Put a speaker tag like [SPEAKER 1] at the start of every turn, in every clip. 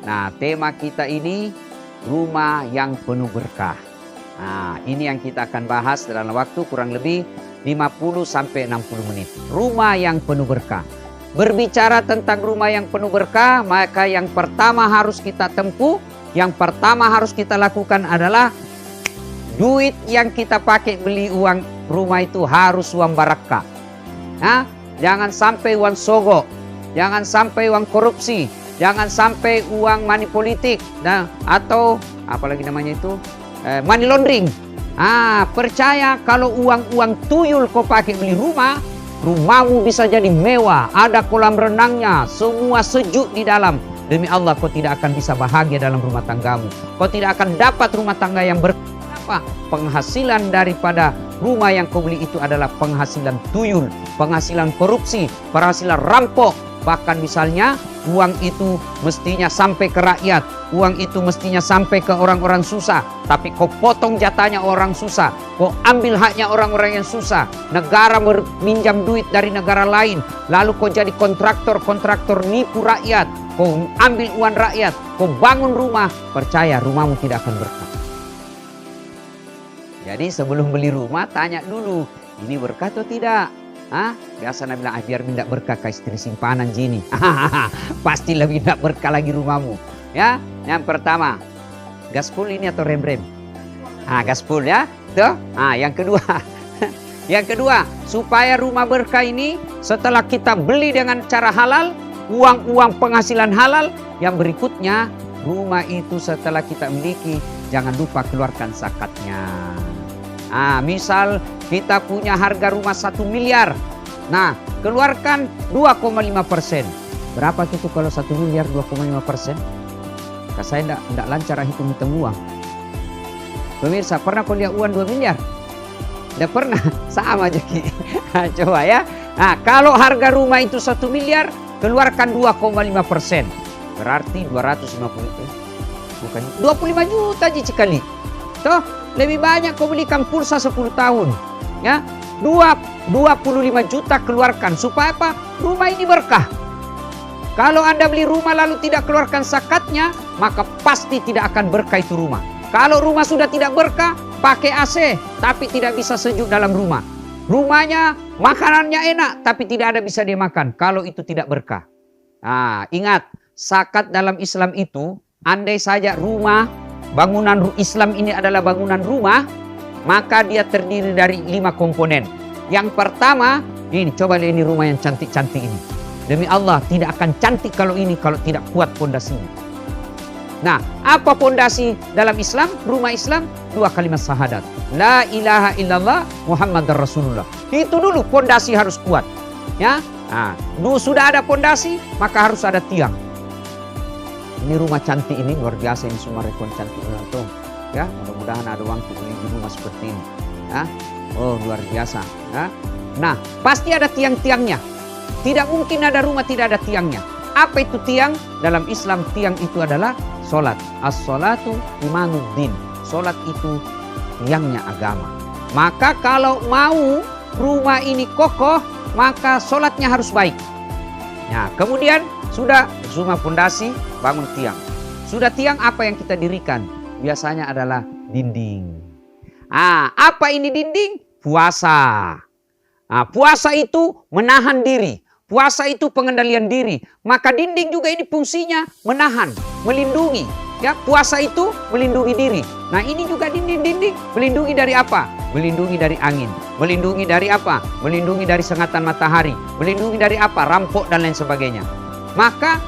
[SPEAKER 1] Nah, tema kita ini rumah yang penuh berkah. Nah, ini yang kita akan bahas dalam waktu kurang lebih 50-60 menit. Rumah yang penuh berkah. Berbicara tentang rumah yang penuh berkah, maka yang pertama harus kita tempuh, yang pertama harus kita lakukan adalah duit yang kita pakai beli uang rumah itu harus uang barakah. Nah, jangan sampai uang sogok, jangan sampai uang korupsi, jangan sampai uang money politik, nah, atau apalagi namanya itu money laundering. Percaya kalau uang tuyul kau pakai beli rumah, rumahmu bisa jadi mewah, ada kolam renangnya, semua sejuk di dalam. Demi Allah, kau tidak akan bisa bahagia dalam rumah tanggamu. Kau tidak akan dapat rumah tangga yang berkah. Penghasilan daripada rumah yang kau beli itu adalah penghasilan tuyul, penghasilan korupsi, penghasilan rampok. Bahkan misalnya uang itu mestinya sampai ke rakyat, uang itu mestinya sampai ke orang-orang susah, tapi kau potong jatahnya orang susah, kau ambil haknya orang-orang yang susah. Negara meminjam duit dari negara lain, lalu kau jadi kontraktor nipu rakyat, kau ambil uang rakyat, kau bangun rumah, percaya rumahmu tidak akan berkah. Jadi sebelum beli rumah tanya dulu, ini berkah atau tidak? Biasa Nabi bilang, biar tidak berkah ke istri simpanan jini. Pasti lebih tidak berkah lagi rumahmu. Ya, yang pertama, gaspol ini atau rem-rem? Gaspol ya. Tuh. Yang kedua, yang kedua, supaya rumah berkah ini setelah kita beli dengan cara halal, uang penghasilan halal, yang berikutnya rumah itu setelah kita miliki, jangan lupa keluarkan zakatnya. Misal kita punya harga rumah 1 miliar. Nah, keluarkan 2,5%. Berapa itu kalau 1 miliar 2,5%? Saya tidak lancar hitung-hitung uang. Pemirsa, pernah kau lihat uang 2 miliar? Tidak pernah, sama aja. Coba ya. Kalau harga rumah itu 1 miliar, keluarkan 2,5%. Berarti 250. Bukan 25 juta aja sekali. Toh, lebih banyak kau belikan pulsa 10 tahun. Ya, 25 juta keluarkan. Supaya apa? Rumah ini berkah. Kalau Anda beli rumah lalu tidak keluarkan zakatnya, maka pasti tidak akan berkah itu rumah. Kalau rumah sudah tidak berkah, pakai AC, tapi tidak bisa sejuk dalam rumah. Rumahnya, makanannya enak, tapi tidak ada bisa dia makan. Kalau itu tidak berkah. Ingat, zakat dalam Islam itu, andai saja rumah, bangunan Islam ini adalah bangunan rumah, maka dia terdiri dari 5 komponen. Yang pertama, ini coba lihat ini rumah yang cantik-cantik ini. Demi Allah, tidak akan cantik kalau tidak kuat pondasinya. Nah, apa pondasi dalam Islam? Rumah Islam 2 kalimat syahadat. La ilaha illallah Muhammadar Rasulullah. Itu dulu pondasi harus kuat. Ya, sudah ada pondasi, maka harus ada tiang. Ini rumah cantik ini luar biasa, ini semua rekon cantik tuh. Ya, mudah-mudahan ada uang untuk beli rumah seperti ini. Ya. Oh, luar biasa. Ya. Nah, pasti ada tiang-tiangnya. Tidak mungkin ada rumah tidak ada tiangnya. Apa itu tiang? Dalam Islam tiang itu adalah solat. As-solatu imanuddin. Solat itu tiangnya agama. Maka kalau mau rumah ini kokoh, maka solatnya harus baik. Nah, kemudian sudah rumah pondasi, bangun tiang. Sudah tiang, apa yang kita dirikan? Biasanya adalah dinding. Apa ini dinding? Puasa. Puasa itu menahan diri. Puasa itu pengendalian diri. Maka dinding juga ini fungsinya menahan, melindungi. Ya, puasa itu melindungi diri. Nah, ini juga dinding-dinding melindungi dari apa? Melindungi dari angin. Melindungi dari apa? Melindungi dari sengatan matahari. Melindungi dari apa? Rampok dan lain sebagainya. Maka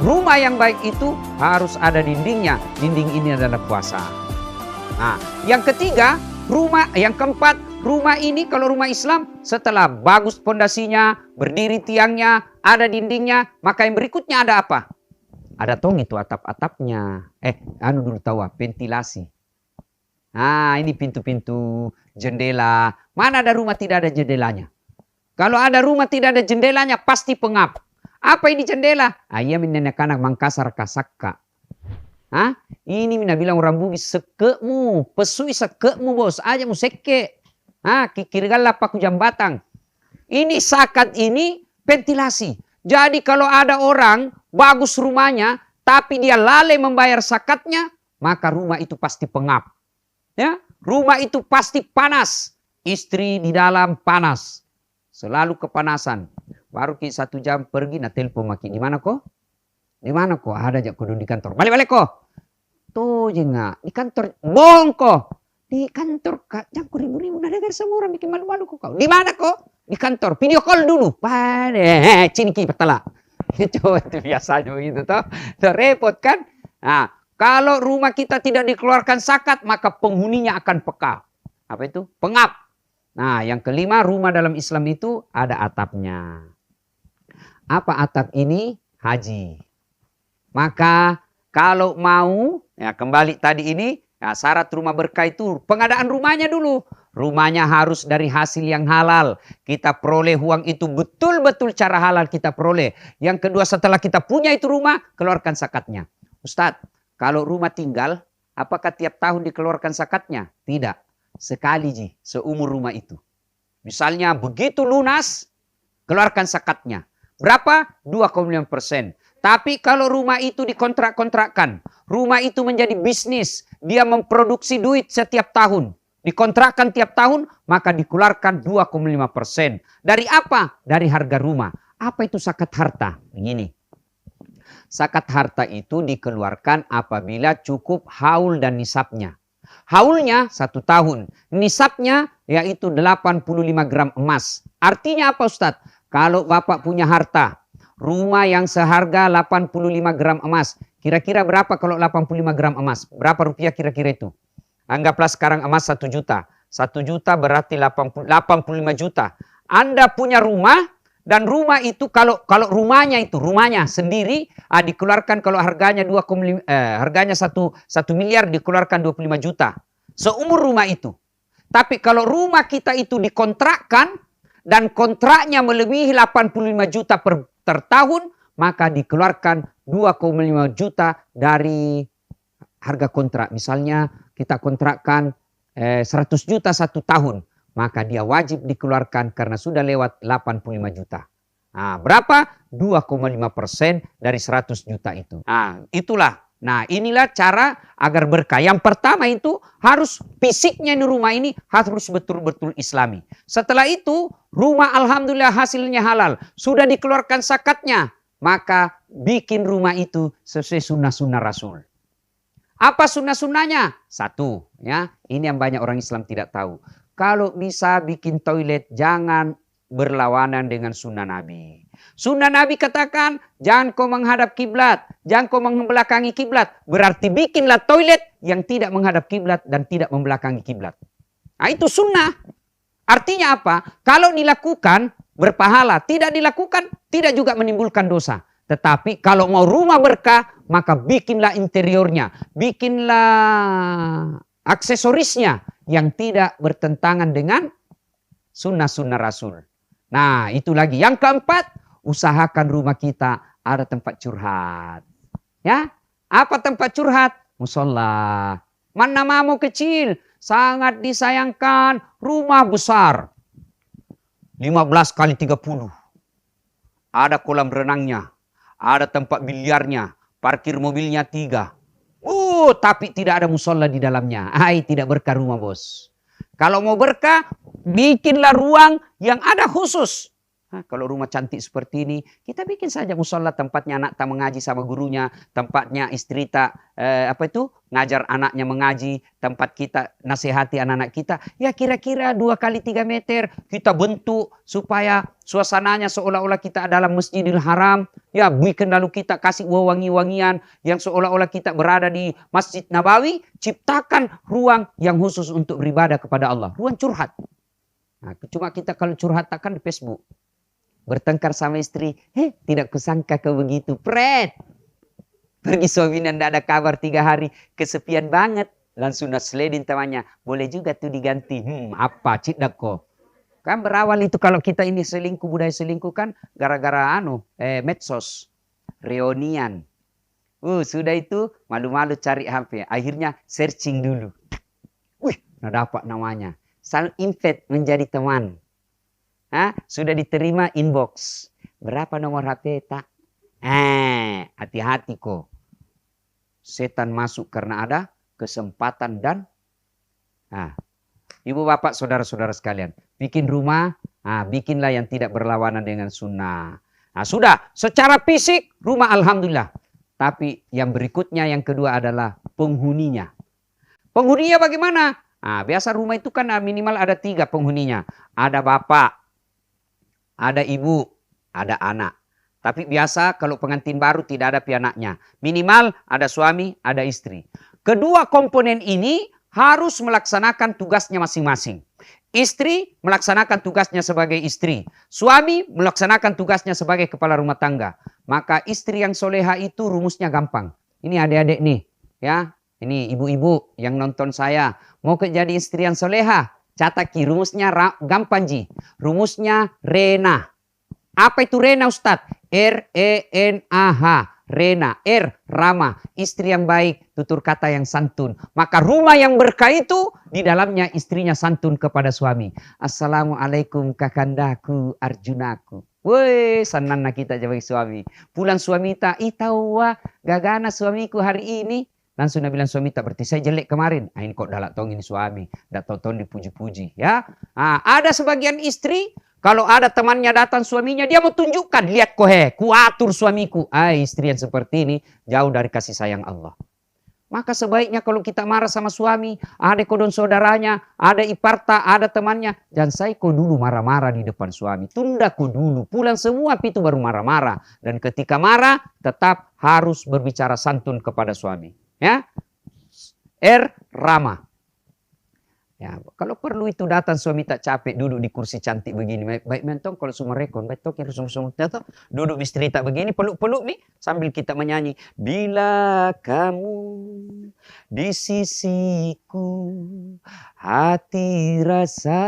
[SPEAKER 1] rumah yang baik itu harus ada dindingnya. Dinding ini adalah puasa. Yang ketiga, yang keempat, rumah ini kalau rumah Islam setelah bagus pondasinya, berdiri tiangnya, ada dindingnya, maka yang berikutnya ada apa? Ada tong itu atap-atapnya. Dulu tahu ventilasi. Ini pintu-pintu, jendela. Mana ada rumah tidak ada jendelanya? Kalau ada rumah tidak ada jendelanya pasti pengap. Apa ini jendela? Iya nenek anak Mangkasar Kasakka. Ini mina bilang orang Bugis sekemu, pesui sekemu bos, aja mu seke. Kikirgala paku jambatang. Ini zakat ini ventilasi. Jadi kalau ada orang bagus rumahnya, tapi dia lalai membayar zakatnya, maka rumah itu pasti pengap. Ya, rumah itu pasti panas. Istri di dalam panas. Selalu kepanasan. Baru 1 jam pergi, nah telepon maki. Di mana kok? Di mana kok? Ada aja kudu di kantor. Balik-balik kok. Tuh jenga. Di kantor. Bohong kok. Di kantor kak. Jangan ribu-ribu. Nah dengar semua orang bikin malu-malu kok. Di mana kok? Di kantor. Video call dulu. Pada. Ciniki petala. Coba itu biasanya begitu toh. Repot kan? Nah, kalau rumah kita tidak dikeluarkan zakat, maka penghuninya akan peka. Apa itu? Pengap. Nah, yang kelima, rumah dalam Islam itu ada atapnya. Apa atap ini? Haji. Maka kalau mau, ya kembali tadi ini, ya syarat rumah berkah itu pengadaan rumahnya dulu. Rumahnya harus dari hasil yang halal. Kita peroleh uang itu betul-betul cara halal kita peroleh. Yang kedua, setelah kita punya itu rumah, keluarkan zakatnya. Ustadz, kalau rumah tinggal, apakah tiap tahun dikeluarkan zakatnya? Tidak. Sekali ji, seumur rumah itu. Misalnya begitu lunas, keluarkan zakatnya. Berapa? 2,5%. Tapi kalau rumah itu dikontrak-kontrakkan, rumah itu menjadi bisnis, dia memproduksi duit setiap tahun, dikontrakkan tiap tahun, maka dikeluarkan 2,5%. Dari apa? Dari harga rumah. Apa itu zakat harta? Begini. Zakat harta itu dikeluarkan apabila cukup haul dan nisabnya. Haulnya 1 tahun, nisabnya yaitu 85 gram emas. Artinya apa Ustadz? Kalau Bapak punya harta, rumah yang seharga 85 gram emas. Kira-kira berapa kalau 85 gram emas? Berapa rupiah kira-kira itu? Anggaplah sekarang emas 1 juta. 1 juta berarti 85 juta. Anda punya rumah dan rumah itu kalau rumahnya sendiri dikeluarkan kalau harganya 1 miliar dikeluarkan 25 juta. Seumur rumah itu. Tapi kalau rumah kita itu dikontrakkan dan kontraknya melebihi 85 juta per tahun, maka dikeluarkan 2,5 juta dari harga kontrak. Misalnya kita kontrakkan 100 juta 1 tahun, maka dia wajib dikeluarkan karena sudah lewat 85 juta. Nah, berapa? 2,5% dari 100 juta itu. Nah, itulah. Nah, inilah cara agar berkah. Yang pertama itu harus fisiknya di rumah ini harus betul-betul islami. Setelah itu, rumah alhamdulillah hasilnya halal. Sudah dikeluarkan zakatnya. Maka bikin rumah itu sesuai sunnah-sunnah Rasul. Apa sunnah-sunnahnya? 1, ya. Ini yang banyak orang Islam tidak tahu. Kalau bisa bikin toilet, jangan berlawanan dengan sunnah Nabi. Sunnah Nabi katakan, jangan kau menghadap kiblat, jangan kau membelakangi kiblat. Berarti bikinlah toilet yang tidak menghadap kiblat dan tidak membelakangi kiblat. Nah, itu sunnah. Artinya apa? Kalau dilakukan berpahala, tidak dilakukan tidak juga menimbulkan dosa. Tetapi kalau mau rumah berkah, maka bikinlah interiornya, bikinlah aksesorisnya yang tidak bertentangan dengan sunnah-sunnah Rasul. Nah, itu lagi. Yang keempat, usahakan rumah kita ada tempat curhat. Ya, apa tempat curhat? Musola. Mana mau kecil, sangat disayangkan rumah besar. 15 kali 30. Ada kolam renangnya, ada tempat biliarnya, parkir mobilnya 3. Tapi tidak ada musola di dalamnya. Tidak berkah rumah bos. Kalau mau berkah, bikinlah ruang yang ada khusus. Kalau rumah cantik seperti ini, kita bikin saja musola, tempatnya anak tak mengaji sama gurunya, tempatnya istri tak ngajar anaknya mengaji, tempat kita nasihati anak-anak kita. Ya kira-kira 2 kali 3 meter kita bentuk supaya suasananya seolah-olah kita dalam Masjidil Haram. Ya bikin lalu kita kasih wangi-wangian yang seolah-olah kita berada di Masjid Nabawi. Ciptakan ruang yang khusus untuk beribadah kepada Allah. Ruang curhat. Nah, cuma kita kalau curhat takkan di Facebook. Bertengkar sama istri, tidak kusangka kau begitu, Fred. Pergi suaminya tidak ada kabar 3 hari, kesepian banget. Langsung nasledin temannya, boleh juga tuh diganti. Apa cidak kok. Kan berawal itu kalau kita ini selingkuh, budaya selingkuh kan gara-gara medsos, reunian. Sudah itu malu-malu cari HP, akhirnya searching dulu. Dapat namanya. Saling invite menjadi teman. Sudah diterima inbox. Berapa nomor HP tak? Hati-hati kok. setan masuk karena ada kesempatan dan ibu bapak saudara-saudara sekalian, bikin rumah, bikinlah yang tidak berlawanan dengan sunnah. Sudah, secara fisik rumah alhamdulillah. Tapi yang berikutnya yang kedua adalah penghuninya. Penghuninya bagaimana? Biasa rumah itu kan minimal ada 3 penghuninya. Ada bapak, ada ibu, ada anak. Tapi biasa kalau pengantin baru tidak ada pianaknya. Minimal ada suami, ada istri. Kedua komponen ini harus melaksanakan tugasnya masing-masing. Istri melaksanakan tugasnya sebagai istri. Suami melaksanakan tugasnya sebagai kepala rumah tangga. Maka istri yang soleha itu rumusnya gampang. Ini adik-adik nih, ya. Ini ibu-ibu yang nonton saya. Mau jadi istri yang soleha? Cataki rumusnya gampang ji. Rumusnya Rena. Apa itu Rena Ustadz? R-E-N-A-H. Rena, Rama, istri yang baik, tutur kata yang santun. Maka rumah yang berkah itu di dalamnya istrinya santun kepada suami. Assalamualaikum kakandaku, Arjunaku. Woi, sanana kita jadi suami. Pulang suami tak, tahu gagana suamiku hari ini. Langsung dia bilang suami tak, berarti saya jelek kemarin. Ini kok dalak tong ini suami, dak tong dipuji-puji ya. Ada sebagian istri kalau ada temannya datang suaminya, dia mau tunjukkan, lihat kuatur suamiku. Istri yang seperti ini jauh dari kasih sayang Allah. Maka sebaiknya kalau kita marah sama suami, ada kodon saudaranya, ada iparta, ada temannya, jangan saya kok dulu marah-marah di depan suami. Tunda kok dulu, pulang semua itu baru marah-marah. Dan ketika marah, tetap harus berbicara santun kepada suami. Ya, Rama. Ya, kalau perlu itu datang suami tak capek duduk di kursi cantik begini. Baik mentong kalau semua rekon, baik tok harus semua duduk istri tak begini peluk-peluk nih sambil kita menyanyi. Bila kamu di sisiku, hati rasa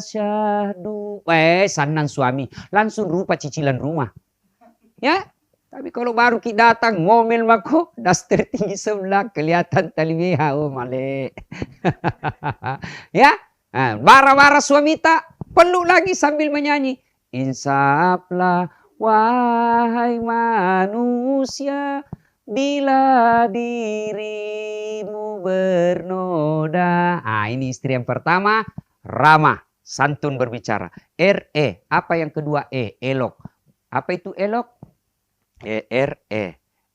[SPEAKER 1] syahdu. Sanang suami, langsung rupa cicilan rumah. Ya. Tapi kalau baru kita datang ngomel mako, daster tinggi sebelah kelihatan tali meha, male. Ya, marah-marah suami tak, peluk lagi sambil menyanyi. Insaflah wahai manusia, bila dirimu bernoda. Ini istri yang pertama, ramah, santun berbicara. Apa yang kedua elok. Apa itu elok?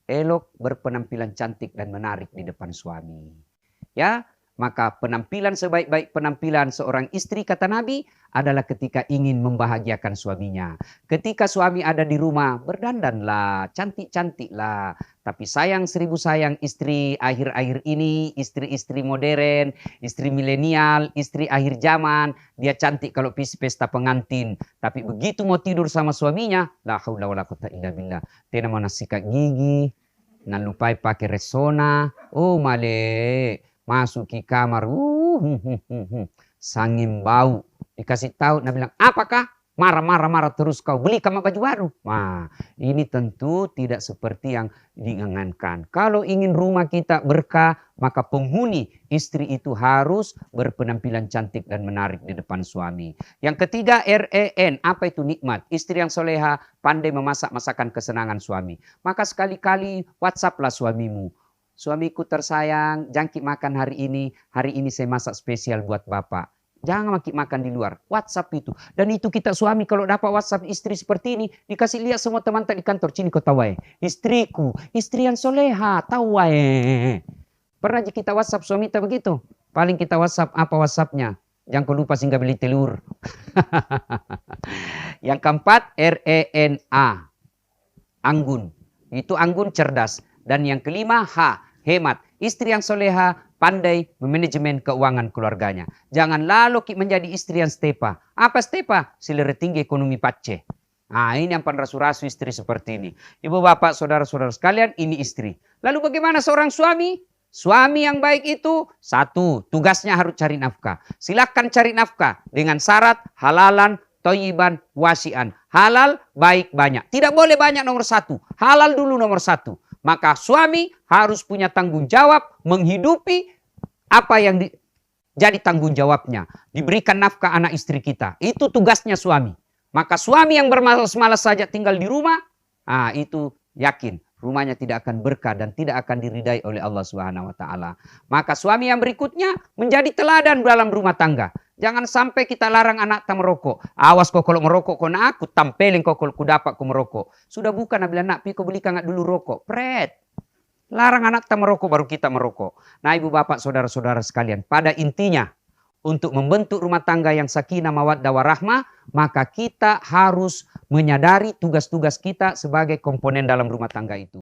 [SPEAKER 1] Elok berpenampilan cantik dan menarik di depan suami. Ya, maka penampilan sebaik-baik penampilan seorang istri kata Nabi adalah ketika ingin membahagiakan suaminya. Ketika suami ada di rumah, berdandanlah, cantik-cantiklah. Tapi sayang 1000 sayang istri akhir-akhir ini, istri-istri modern, istri milenial, istri akhir zaman, dia cantik kalau pesta pengantin. Tapi begitu mau tidur sama suaminya, la haula wala quwata illa billah. Tena mana sikat gigi, nan lupai pakai resona, male. Masuk ke kamar, sangin bau. Dikasih tahu, dia bilang, apakah? Marah terus kau, beli kamar baju baru. Ini tentu tidak seperti yang diinginkan. Kalau ingin rumah kita berkah, maka penghuni istri itu harus berpenampilan cantik dan menarik di depan suami. Yang ketiga, apa itu nikmat? Istri yang soleha, pandai memasak masakan kesenangan suami. Maka sekali-kali WhatsApp-lah suamimu. Suamiku tersayang, jangkit makan hari ini saya masak spesial buat bapak. Jangan makan di luar, WhatsApp itu. Dan itu kita suami kalau dapat WhatsApp istri seperti ini, dikasih lihat semua teman tak di kantor, sini kau tahu istriku, istri yang soleha, tahu Pernah kita WhatsApp suami tak begitu? Paling kita WhatsApp, apa WhatsAppnya? Jangan kau lupa singgah beli telur. Yang keempat, RENA, anggun. Itu anggun cerdas. Dan yang kelima, hemat. Istri yang soleha pandai memanajemen keuangan keluarganya. Jangan lalu menjadi istri yang stepa. Apa stepa? Selera tinggi ekonomi pace. Ini yang rasu-rasu istri seperti ini. Ibu bapak, saudara-saudara sekalian, ini istri. Lalu bagaimana seorang suami? Suami yang baik itu, satu, tugasnya harus cari nafkah. Silakan cari nafkah dengan syarat halalan, toyiban, wasian. Halal, baik, banyak. Tidak boleh banyak nomor 1. Halal dulu nomor 1. Maka suami harus punya tanggung jawab menghidupi apa yang jadi tanggung jawabnya. Diberikan nafkah anak istri kita. Itu tugasnya suami. Maka suami yang bermalas-malas saja tinggal di rumah, itu yakin rumahnya tidak akan berkah dan tidak akan diridai oleh Allah Subhanahu wa taala. Maka suami yang berikutnya menjadi teladan dalam rumah tangga. Jangan sampai kita larang anak kita merokok. Awas kau kalau merokok, kau nak aku tampelin kau kalau ku dapat kau merokok. Sudah bukan Nabi nak pi kau belikan dulu rokok. Pret. Larang anak kita merokok baru kita merokok. Nah ibu bapak saudara-saudara sekalian, pada intinya untuk membentuk rumah tangga yang sakinah mawaddah warahmah, maka kita harus menyadari tugas-tugas kita sebagai komponen dalam rumah tangga itu.